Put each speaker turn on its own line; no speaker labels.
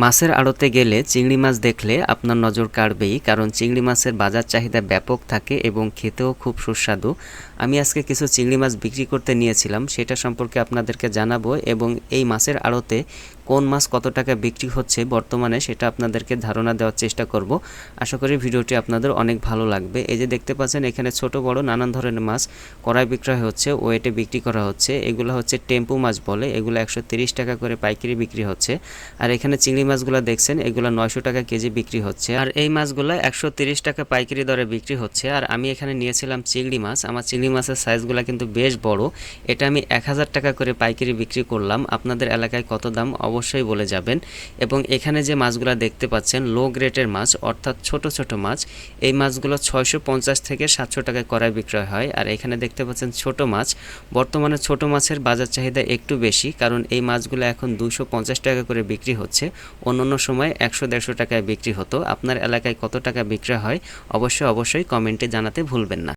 মাছের আড়তে গেলে চিংড়ি মাছ দেখলে আপনার নজর কাড়বেই, কারণ চিংড়ি মাছের বাজার চাহিদা ব্যাপক থাকে এবং খেতেও খুব সুস্বাদু। আমি আজকে কিছু চিংড়ি মাছ বিক্রি করতে নিয়েছিলাম, সেটা সম্পর্কে আপনাদেরকে জানাবো এবং এই মাছের আড়তে কোন মাছ কত টাকা বিক্রি হচ্ছে বর্তমানে সেটা আপনাদেরকে ধারণা দেওয়ার চেষ্টা করব। আশা করি ভিডিওটি আপনাদের অনেক ভালো লাগবে। এই যে দেখতে পাচ্ছেন এখানে ছোট বড় নানান ধরনের মাছ কড়াই বিক্রয় হচ্ছে, ওয়েটে বিক্রি করা হচ্ছে। এগুলো হচ্ছে টেম্পু মাছ বলে, এগুলো 130 টাকা করে পাইকারি বিক্রি হচ্ছে। আর এখানে চিংড়ি মাছগুলো দেখছেন এগুলো 900 টাকা কেজি বিক্রি হচ্ছে, আর এই মাছগুলো 130 টাকা পাইকারি দরে বিক্রি হচ্ছে। আর আমি এখানে নিয়েছিলাম চিংড়ি মাছ, আমার চিংড়ি মাছের সাইজগুলো কিন্তু বেশ বড়। এটা আমি 1000 টাকা করে পাইকারি বিক্রি করলাম। আপনাদের এলাকায় কত দাম অবশ্যই বলে যাবেন। এবং এখানে যে মাছগুলো দেখতে পাচ্ছেন লো গ্রেডের মাছ, অর্থাৎ ছোট ছোট মাছ, এই মাছগুলো 650 থেকে 700 টাকায় কড়াই বিক্রয় হয়। আর এখানে দেখতে পাচ্ছেন ছোট মাছ, বর্তমানে ছোট মাছের বাজার চাহিদা একটু বেশি, কারণ এই মাছগুলো এখন 250 টাকা করে বিক্রি হচ্ছে। অন্যান্য সময় 100-150 টাকায় বিক্রি হতো। আপনার এলাকায় কত টাকা বিক্রি হয় অবশ্যই কমেন্টে জানাতে ভুলবেন না।